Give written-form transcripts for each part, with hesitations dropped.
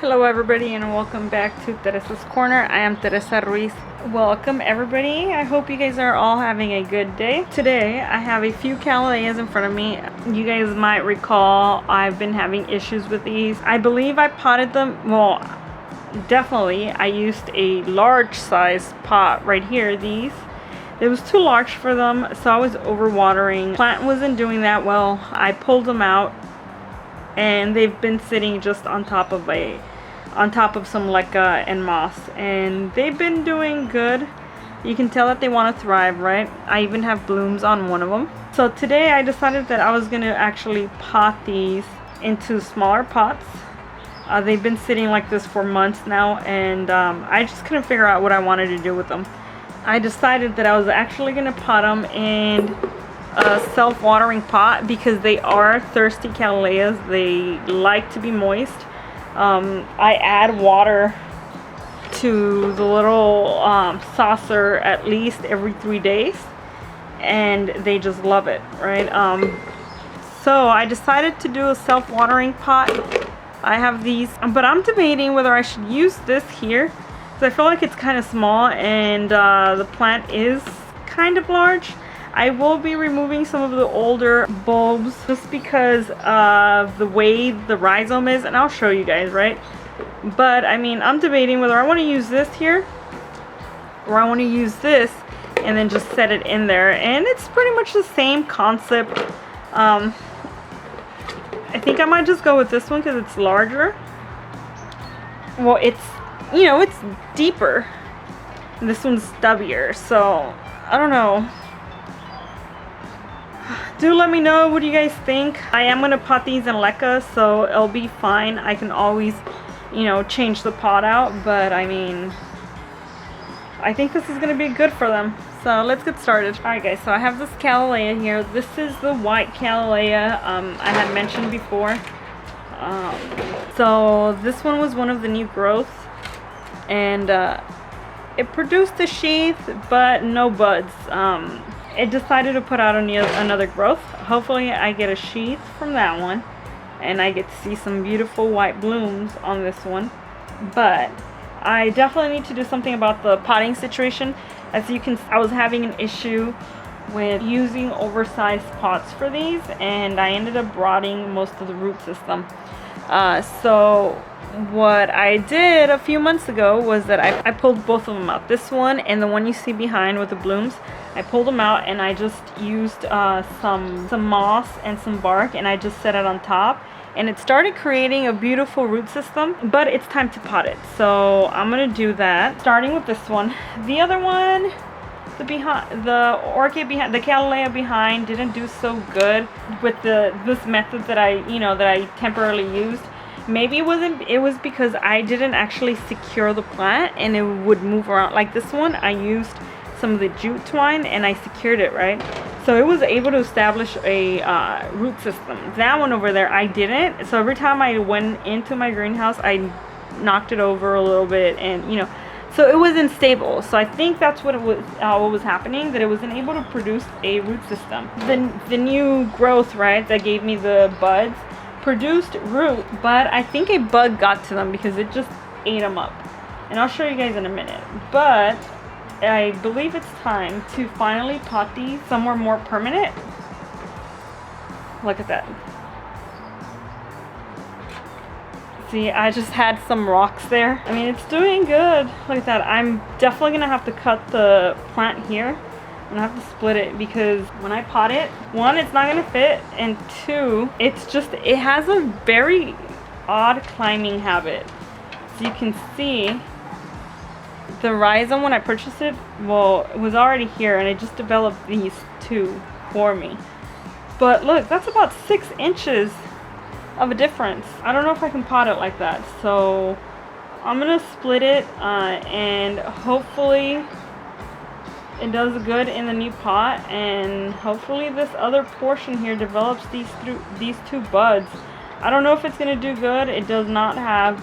Hello everybody and welcome back to Teresa's Corner. I am Teresa Ruiz. Welcome everybody. I hope you guys are all having a good day. Today I have a few cattleyas in front of me. You guys might recall I've been having issues with these. I believe I potted them, well definitely I used a large size pot right here. These, it was too large for them, so I was overwatering. Plant wasn't doing that well. I pulled them out and they've been sitting just on top of some leca and moss, and they've been doing good. You can tell that they want to thrive, right? I even have blooms on one of them. So today I decided that I was going to actually pot these into smaller pots. They've been sitting like this for months now, and I just couldn't figure out what I wanted to do with them. I decided that I was actually going to pot them in a self-watering pot because they are thirsty cattleyas. They like to be moist. I add water to the little saucer at least every 3 days, and they just love it, right? So I decided to do a self-watering pot. I have these, but I'm debating whether I should use this here because I feel like it's kind of small and the plant is kind of large. I will be removing some of the older bulbs just because of the way the rhizome is, and I'll show you guys, right? But I mean, I'm debating whether I want to use this here or I want to use this and then just set it in there, and it's pretty much the same concept. I think I might just go with this one because it's larger. Well, it's, you know, it's deeper. This one's stubbier, so I don't know. Do let me know what you guys think. I am going to pot these in leca, so it'll be fine. I can always, you know, change the pot out, but I mean, I think this is going to be good for them. So let's get started. Alright guys, so I have this cattleya here. This is the white cattleya I had mentioned before. So this one was one of the new growths, and it produced a sheath but no buds. It decided to put out another growth. Hopefully I get a sheath from that one and I get to see some beautiful white blooms on this one. But I definitely need to do something about the potting situation. As you can see, I was having an issue with using oversized pots for these, and I ended up rotting most of the root system. So what I did a few months ago was that I pulled both of them out. This one and the one you see behind with the blooms, I pulled them out and I just used some moss and some bark, and I just set it on top, and it started creating a beautiful root system. But it's time to pot it, so I'm gonna do that, starting with this one. The other one, the orchid behind, the cattleya behind, didn't do so good with this method that I temporarily used. Maybe it was because I didn't actually secure the plant and it would move around. Like this one, I used some of the jute twine and I secured it, right? So it was able to establish a root system. That one over there, I didn't. So every time I went into my greenhouse, I knocked it over a little bit, and you know, so it was unstable. So I think that's what was happening, that it wasn't able to produce a root system. The new growth, right, that gave me the buds, produced root, but I think a bug got to them because it just ate them up, and I'll show you guys in a minute. But I believe it's time to finally pot these somewhere more permanent. Look at that. See, I just had some rocks there. I mean, it's doing good. Look at that. I'm definitely gonna have to cut the plant here. I'm gonna have to split it because when I pot it, one, it's not gonna fit, and two, it has a very odd climbing habit. So you can see the rhizome when I purchased it, well, it was already here, and I just developed these two for me. But look, that's about 6 inches of a difference. I don't know if I can pot it like that, so I'm gonna split it and hopefully it does good in the new pot, and hopefully this other portion here develops these two buds. I don't know if it's gonna do good. It does not have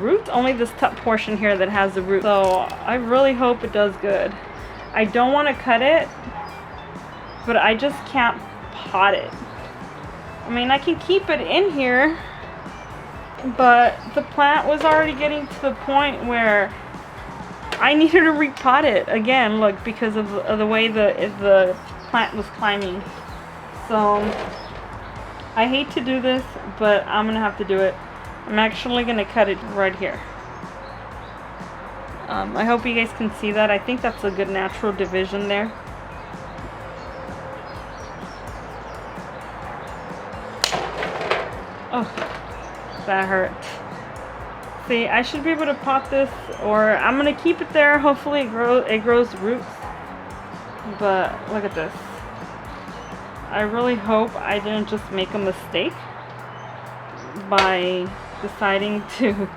roots, only this top portion here that has the root. So I really hope it does good. I don't want to cut it, but I just can't pot it. I mean, I can keep it in here but the plant was already getting to the point where I needed to repot it again, look, because of the way the plant was climbing. So I hate to do this, but I'm gonna have to do it. I'm actually gonna cut it right here. I hope you guys can see that. I think that's a good natural division there. Oh, that hurt. See, I should be able to pot this, or I'm gonna keep it there. Hopefully it grows roots. But look at this. I really hope I didn't just make a mistake by deciding to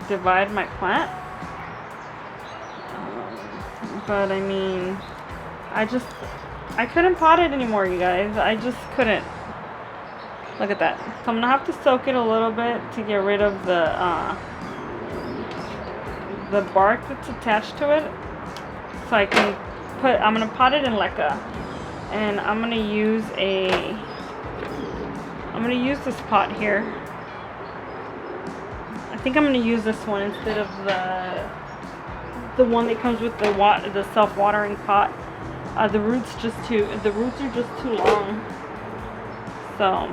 divide my plant. But I mean, I couldn't pot it anymore, you guys. I just couldn't. Look at that. So I'm gonna have to soak it a little bit to get rid of the bark that's attached to it. So I can I'm gonna pot it in leca, and I'm gonna use this pot here. I think I'm gonna use this one instead of the one that comes with the self-watering pot. The roots are just too long. So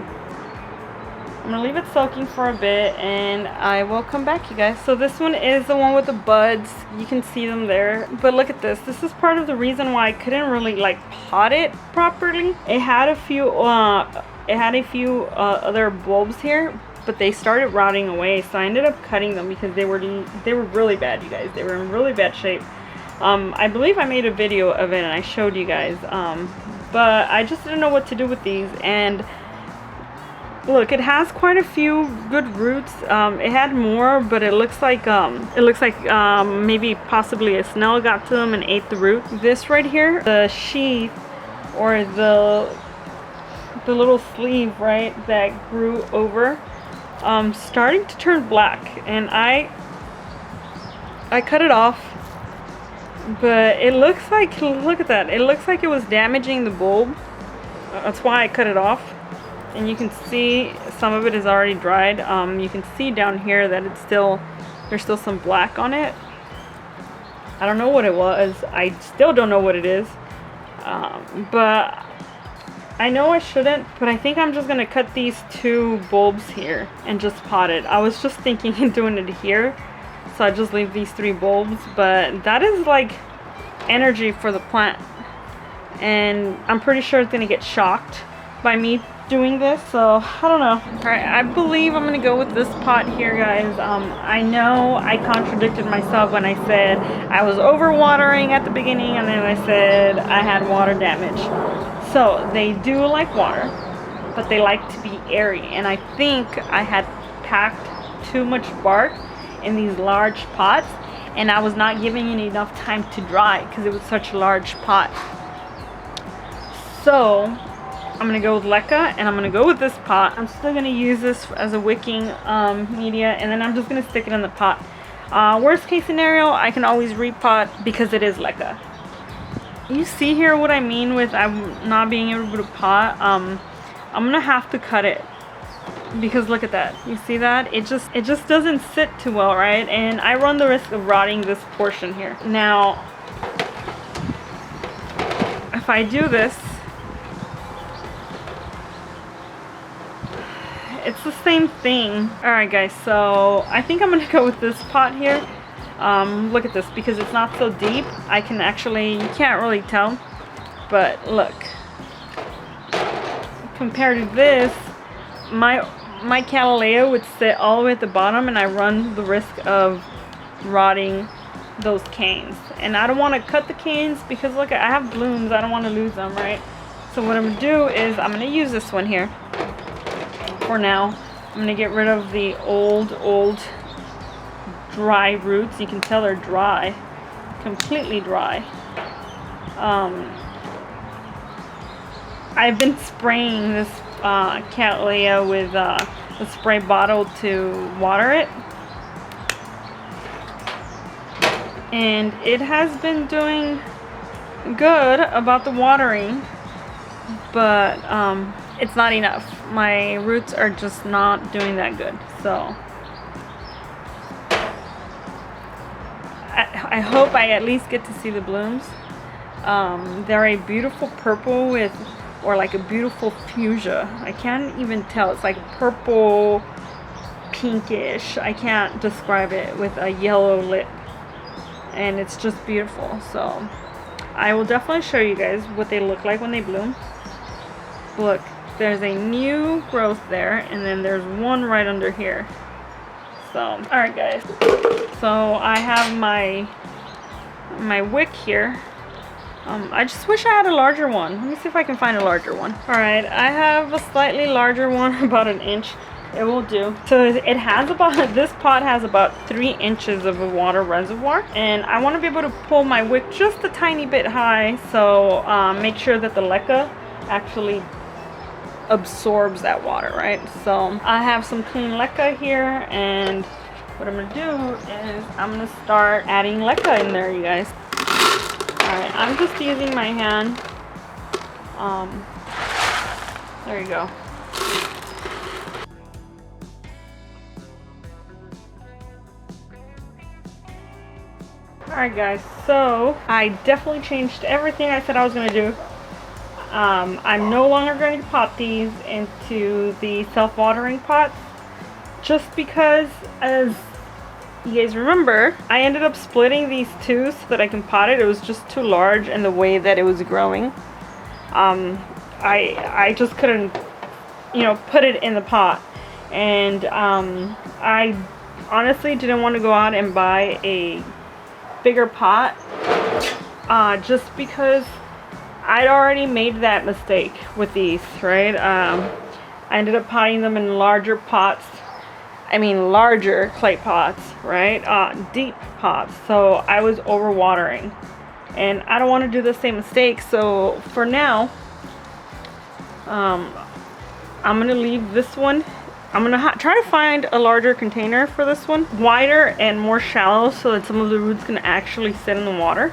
I'm gonna leave it soaking for a bit, and I will come back, you guys. So this one is the one with the buds. You can see them there. But look at this. This is part of the reason why I couldn't really like pot it properly. It had a few other bulbs here, but they started rotting away. So I ended up cutting them because they were really bad, you guys. They were in really bad shape. I believe I made a video of it and I showed you guys. But I just didn't know what to do with these. And look, it has quite a few good roots. It had more, but it looks like maybe possibly a snail got to them and ate the root. This right here, the sheath, or the little sleeve, right, that grew over, starting to turn black, and I cut it off. But it looks like, look at that, it looks like it was damaging the bulb. That's why I cut it off. And you can see some of it is already dried. You can see down here that there's still some black on it. I don't know what it was. I still don't know what it is. But I know I shouldn't, but I think I'm just gonna cut these two bulbs here and just pot it. I was just thinking of doing it here, so I just leave these three bulbs, but that is like energy for the plant, and I'm pretty sure it's gonna get shocked by me doing this, so I don't know. All right, I believe I'm gonna go with this pot here, guys. I know I contradicted myself when I said I was overwatering at the beginning, and then I said I had water damage. So they do like water, but they like to be airy, and I think I had packed too much bark in these large pots, and I was not giving it enough time to dry because it was such a large pot. So I'm gonna go with leca, and I'm gonna go with this pot. I'm still gonna use this as a wicking media, and then I'm just gonna stick it in the pot. Worst case scenario, I can always repot because it is leca. You see here what I mean with I'm not being able to pot. I'm gonna have to cut it because look at that. You see that? It just doesn't sit too well, right? And I run the risk of rotting this portion here. Now, if I do this, it's the same thing. Alright guys, so I think I'm gonna go with this pot here. Look at this, because it's not so deep. I can actually, you can't really tell, but look. Compared to this, my cattleya would sit all the way at the bottom, and I run the risk of rotting those canes. And I don't want to cut the canes because look, I have blooms. I don't want to lose them, right? So what I'm gonna do is I'm gonna use this one here for now. I'm gonna get rid of the old dry roots. You can tell they're dry, completely dry. I've been spraying this cattleya with a spray bottle to water it, and it has been doing good about the watering, but it's not enough. My roots are just not doing that good. So I hope I at least get to see the blooms. They're a beautiful purple with, or like a beautiful fuchsia. I can't even tell. It's like purple, pinkish. I can't describe it, with a yellow lip. And it's just beautiful. So I will definitely show you guys what they look like when they bloom. Look, there's a new growth there, and then there's one right under here. So, alright guys. So I have my wick here. I just wish I had a larger one. Let me see if I can find a larger one. Alright, I have a slightly larger one, about an inch. It will do. So it has about, this pot has about 3 inches of a water reservoir. And I want to be able to pull my wick just a tiny bit high. So make sure that the leca actually absorbs that water, right? So I have some clean leca here, and what I'm gonna do is I'm gonna start adding leca in there, you guys. Alright, I'm just using my hand. There you go. Alright guys, so I definitely changed everything I said I was gonna do. I'm no longer going to pot these into the self-watering pots, just because, as you guys remember, I ended up splitting these two so that I can pot it. It was just too large in the way that it was growing. I just couldn't, you know, put it in the pot. And I honestly didn't want to go out and buy a bigger pot, just because I'd already made that mistake with these, right? I ended up potting them in larger pots. I mean larger clay pots, right? Deep pots. So I was overwatering. And I don't want to do the same mistake. So for now, I'm going to leave this one. I'm going to try to find a larger container for this one. Wider and more shallow so that some of the roots can actually sit in the water.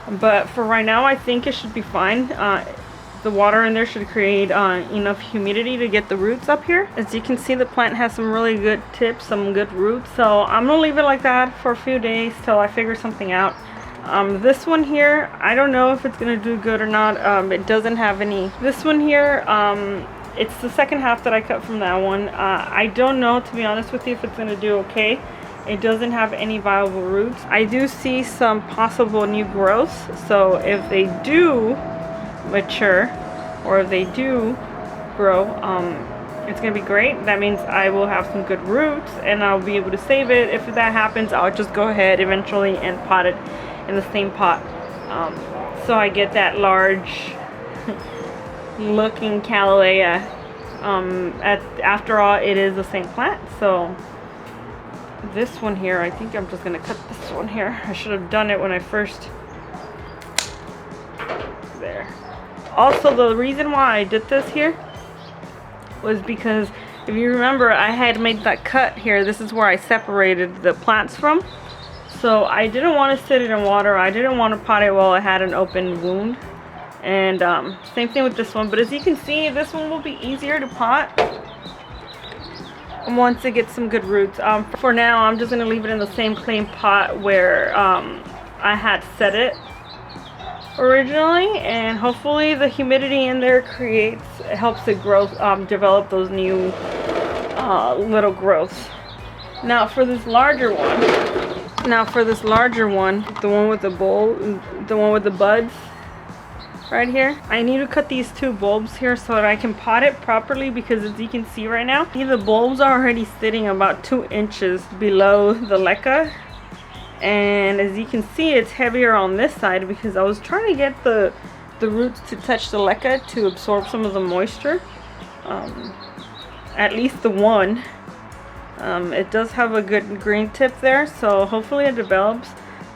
But for right now, I think it should be fine. The water in there should create enough humidity to get the roots up here. As you can see, the plant has some really good tips, some good roots. So I'm gonna leave it like that for a few days till I figure something out. This one here, I don't know if it's gonna do good or not. It doesn't have any. This one here, it's the second half that I cut from that one. I don't know, to be honest with you, if it's gonna do okay. It doesn't have any viable roots. I do see some possible new growths, so if they do mature, or if they do grow, it's gonna be great. That means I will have some good roots and I'll be able to save it. If that happens, I'll just go ahead eventually and pot it in the same pot, so I get that large looking cattleya. After all, it is the same plant. So this one here, I think I'm just gonna cut this one here. I should have done it when I first, there. Also, the reason why I did this here was because, if you remember, I had made that cut here. This is where I separated the plants from. So I didn't want to sit it in water. I didn't want to pot it while I had an open wound. And same thing with this one. But as you can see, this one will be easier to pot once it gets some good roots. For now, I'm just going to leave it in the same clay pot where I had set it originally, and hopefully the humidity in there helps it grow, develop those new little growths. Now for this larger one, the one with the bulb, the one with the buds right here, I need to cut these two bulbs here so that I can pot it properly, because as you can see right now, the bulbs are already sitting about 2 inches below the leca. And as you can see, it's heavier on this side because I was trying to get the roots to touch the leca to absorb some of the moisture. At least the one. It does have a good green tip there, so hopefully it develops.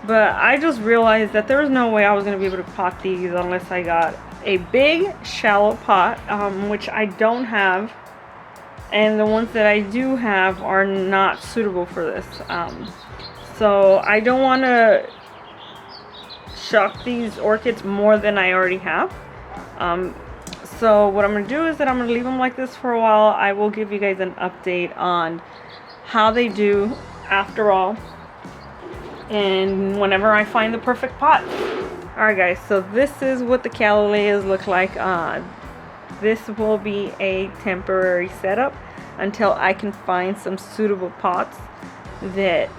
But I just realized that there was no way I was going to be able to pot these unless I got a big shallow pot, which I don't have. And the ones that I do have are not suitable for this. So I don't want to shock these orchids more than I already have. So what I'm going to do is that I'm going to leave them like this for a while. I will give you guys an update on how they do after all, and whenever I find the perfect pot. Alright guys, so this is what the cattleyas look like. This will be a temporary setup until I can find some suitable pots that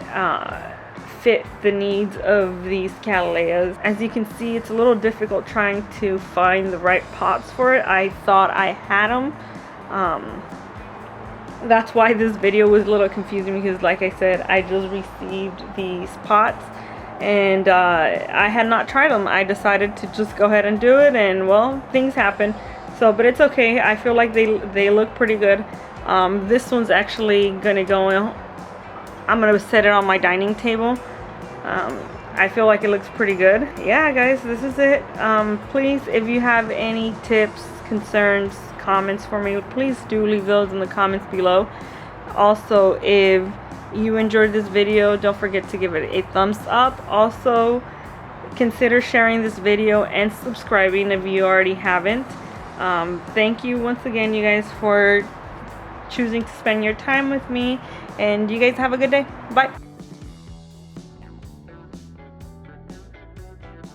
fit the needs of these cattleyas. As you can see, it's a little difficult trying to find the right pots for it. I thought I had them. That's why this video was a little confusing, because like I said, I just received these pots and I had not tried them. I decided to just go ahead and do it, and well, things happen. So, but it's okay. I feel like they look pretty good. This one's actually gonna go in. I'm gonna set it on my dining table. I feel like it looks pretty good. Yeah guys, this is it. Please, if you have any tips, concerns, comments for me, please do leave those in the comments below. Also, if you enjoyed this video, don't forget to give it a thumbs up. Also, consider sharing this video and subscribing if you already haven't. Thank you once again, you guys, for choosing to spend your time with me, and you guys have a good day. Bye.